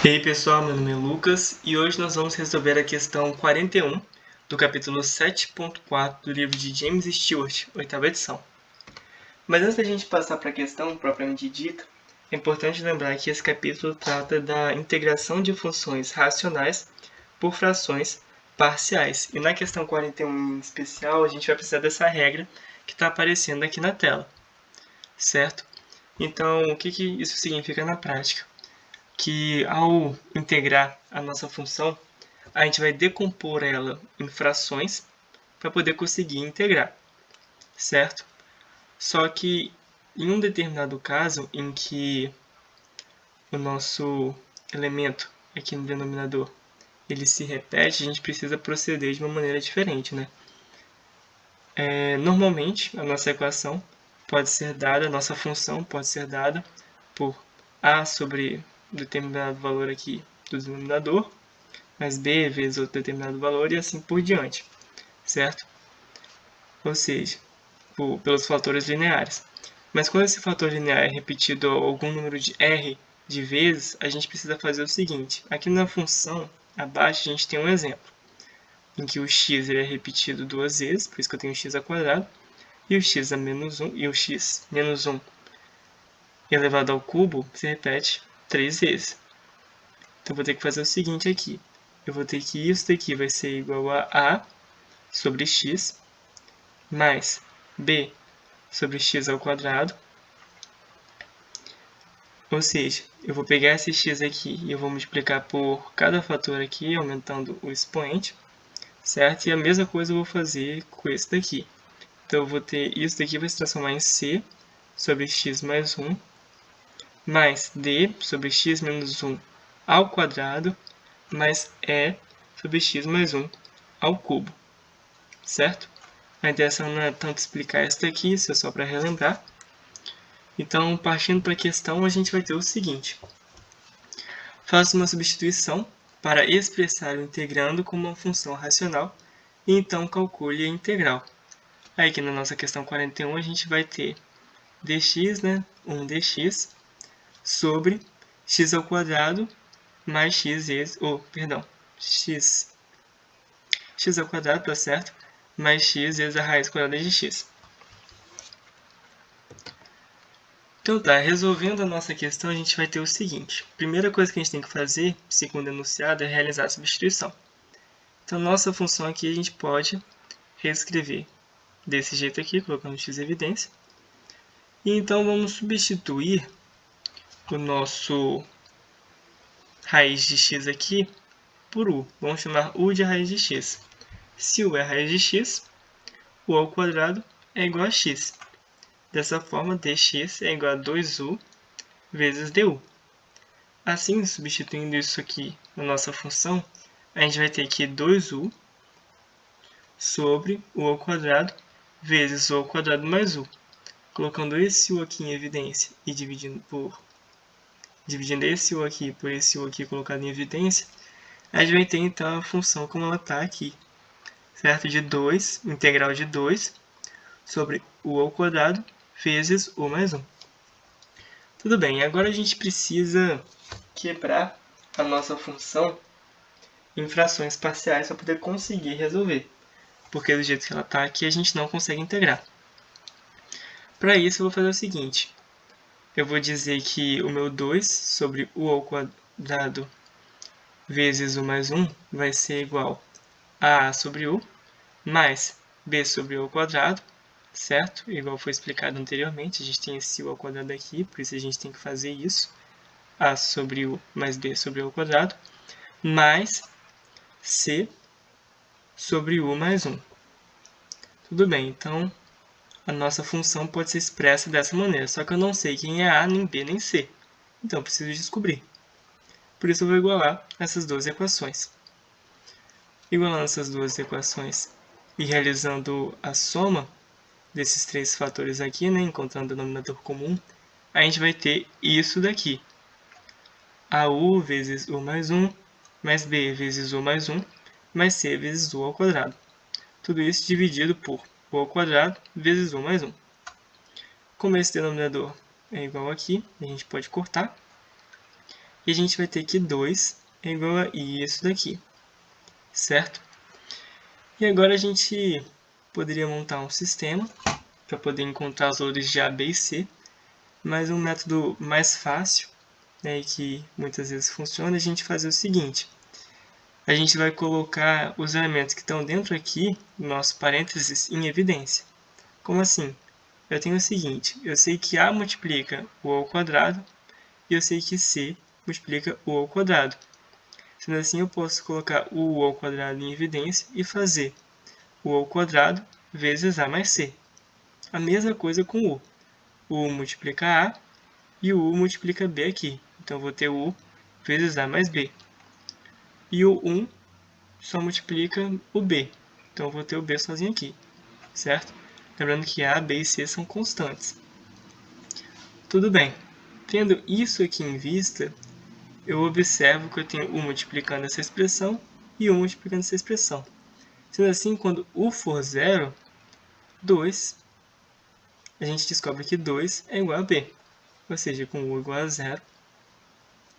E aí pessoal, meu nome é Lucas e hoje nós vamos resolver a questão 41 do capítulo 7.4 do livro de James Stewart, oitava edição. Mas antes da gente passar para a questão propriamente dita, é importante lembrar que esse capítulo trata da integração de funções racionais por frações parciais. E na questão 41 em especial, a gente vai precisar dessa regra que está aparecendo aqui na tela, certo? Então, o que isso significa na prática? Que ao integrar a nossa função, a gente vai decompor ela em frações para poder conseguir integrar, certo? Só que em um determinado caso em que o nosso elemento aqui no denominador ele se repete, a gente precisa proceder de uma maneira diferente, né? Normalmente, a nossa equação pode ser dada, a nossa função pode ser dada por a sobre determinado valor aqui do denominador, mais b vezes outro determinado valor e assim por diante, certo? Ou seja, pelos fatores lineares. Mas quando esse fator linear é repetido algum número de r de vezes, a gente precisa fazer o seguinte. Aqui na função, abaixo, a gente tem um exemplo, em que o x ele é repetido duas vezes, por isso que eu tenho x ao quadrado, e o x a menos 1, e o x menos 1 elevado ao cubo se repete 3 vezes. Então, eu vou ter que fazer o seguinte aqui. Eu vou ter que isso daqui vai ser igual a sobre x mais b sobre x ao quadrado. Ou seja, eu vou pegar esse x aqui e eu vou multiplicar por cada fator aqui, aumentando o expoente, certo? E a mesma coisa eu vou fazer com esse daqui. Então, eu vou ter isso daqui vai se transformar em c sobre x mais 1, mais d sobre x menos 1 ao quadrado, mais e sobre x mais 1 ao cubo, certo? A intenção não é tanto explicar isso daqui, isso é só para relembrar. Então, partindo para a questão, a gente vai ter o seguinte. Faça uma substituição para expressar o integrando como uma função racional e então calcule a integral. Aí aqui na nossa questão 41 a gente vai ter dx, né, 1 dx, sobre x ao quadrado mais x vezes, x ao quadrado, tá certo? Mais x vezes a raiz quadrada de x. Então tá, resolvendo a nossa questão, a gente vai ter o seguinte. A primeira coisa que a gente tem que fazer, segundo enunciado, é realizar a substituição. Então, nossa função aqui a gente pode reescrever desse jeito aqui, colocando x em evidência. E então, vamos substituir o nosso raiz de x aqui por u. Vamos chamar u de raiz de x. Se u é raiz de x, u ao quadrado é igual a x. Dessa forma, dx é igual a 2u vezes du. Assim, substituindo isso aqui na nossa função, a gente vai ter que 2u sobre u ao quadrado vezes u ao quadrado mais u. Colocando esse u aqui em evidência e dividindo esse u aqui por esse u aqui colocado em evidência, a gente vai ter então a função como ela está aqui, certo? De 2, integral de 2 sobre u ao quadrado vezes u mais 1. Tudo bem, agora a gente precisa quebrar a nossa função em frações parciais para poder conseguir resolver, porque do jeito que ela está aqui a gente não consegue integrar. Para isso eu vou fazer o seguinte, eu vou dizer que o meu 2 sobre u ao quadrado vezes u mais 1 vai ser igual a sobre u mais b sobre u ao quadrado, certo? Igual foi explicado anteriormente, a gente tem esse u ao quadrado aqui, por isso a gente tem que fazer isso, a sobre u mais b sobre u ao quadrado, mais c sobre u mais 1. Tudo bem, então a nossa função pode ser expressa dessa maneira, só que eu não sei quem é a, nem b, nem c. Então eu preciso descobrir. Por isso eu vou igualar essas duas equações. Igualando essas duas equações e realizando a soma desses três fatores aqui, né, encontrando o denominador comum, a gente vai ter isso daqui. AU vezes U mais 1, mais B vezes U mais 1, mais C vezes U ao quadrado. Tudo isso dividido por U ao quadrado vezes U mais 1. Como esse denominador é igual aqui, a gente pode cortar. E a gente vai ter que 2 é igual a isso daqui, certo? E agora a gente poderia montar um sistema para poder encontrar os valores de A, B e C, mas um método mais fácil, né, e que muitas vezes funciona, a gente fazer o seguinte: a gente vai colocar os elementos que estão dentro aqui, no nosso parênteses, em evidência. Como assim? Eu tenho o seguinte: eu sei que A multiplica o A ao quadrado e eu sei que C multiplica o A ao quadrado. Sendo assim, eu posso colocar o U ao quadrado em evidência e fazer o U ao quadrado vezes A mais C. A mesma coisa com o U. O U multiplica A e o U multiplica B aqui. Então, eu vou ter o U vezes A mais B. E o 1 só multiplica o B. Então, eu vou ter o B sozinho aqui, certo? Lembrando que A, B e C são constantes. Tudo bem. Tendo isso aqui em vista, eu observo que eu tenho U multiplicando essa expressão e U multiplicando essa expressão. Sendo assim, quando U for zero, 2, a gente descobre que 2 é igual a B. Ou seja, com U igual a zero,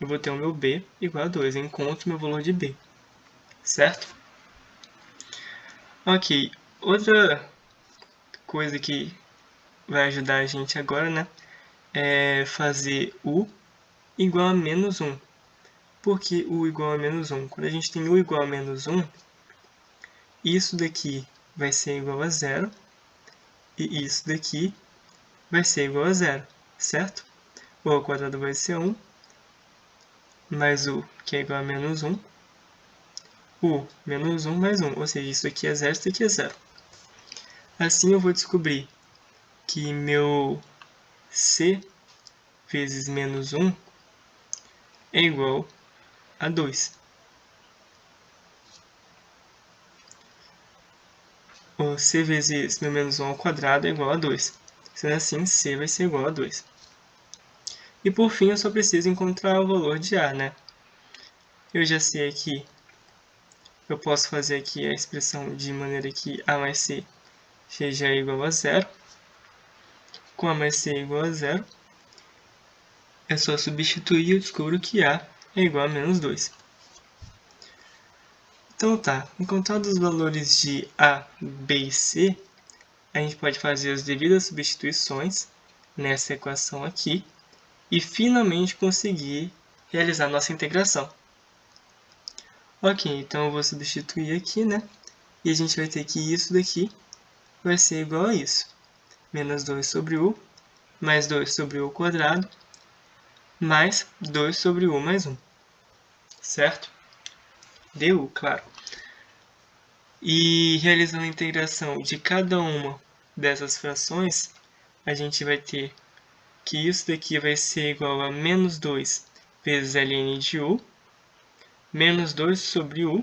eu vou ter o meu B igual a 2. Eu encontro meu valor de B, certo? Ok, outra coisa que vai ajudar a gente agora, né, é fazer U igual a menos 1. Por que U igual a menos 1? Quando a gente tem U igual a menos 1, isso daqui vai ser igual a zero e isso daqui vai ser igual a zero, certo? U ao quadrado vai ser 1, mais U, que é igual a menos 1, U menos 1 mais 1, ou seja, isso aqui é zero, isso aqui é zero. Assim eu vou descobrir que meu C vezes menos 1 é igual a 2. O C vezes meu menos 1 ao quadrado é igual a 2. Sendo assim, C vai ser igual a 2. E por fim, eu só preciso encontrar o valor de A, né? Eu já sei aqui, eu posso fazer aqui a expressão de maneira que A mais C seja igual a 0. Com A mais C igual a 0, é só substituir e eu descubro que A é igual a menos 2. Então tá, encontrados os valores de A, B e C, a gente pode fazer as devidas substituições nessa equação aqui e finalmente conseguir realizar nossa integração. Ok, então eu vou substituir aqui, né? E a gente vai ter que isso daqui vai ser igual a isso. Menos 2 sobre U, mais 2 sobre U ao quadrado, mais 2 sobre U mais 1. Certo? Du, claro. E realizando a integração de cada uma dessas frações, a gente vai ter que isso daqui vai ser igual a menos 2 vezes ln de U, menos 2 sobre U,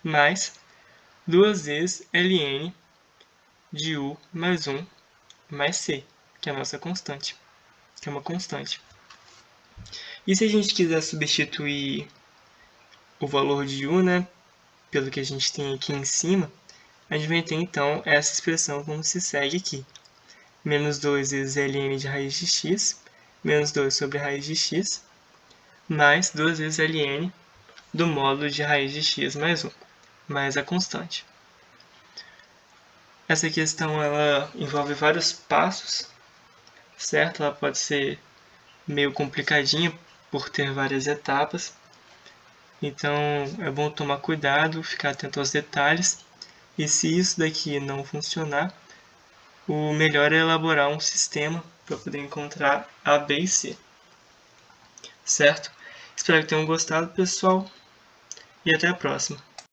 mais 2 vezes ln de U mais 1 mais C, que é a nossa constante, que é uma constante. E se a gente quiser substituir o valor de U, né, pelo que a gente tem aqui em cima, a gente vai ter então essa expressão como se segue aqui. Menos 2 vezes ln de raiz de x, menos 2 sobre raiz de x, mais 2 vezes ln do módulo de raiz de x mais 1, mais a constante. Essa questão ela envolve vários passos, certo? Ela pode ser meio complicadinha por ter várias etapas, então é bom tomar cuidado, ficar atento aos detalhes, e se isso daqui não funcionar, o melhor é elaborar um sistema para poder encontrar A, B e C. Certo? Espero que tenham gostado, pessoal, e até a próxima.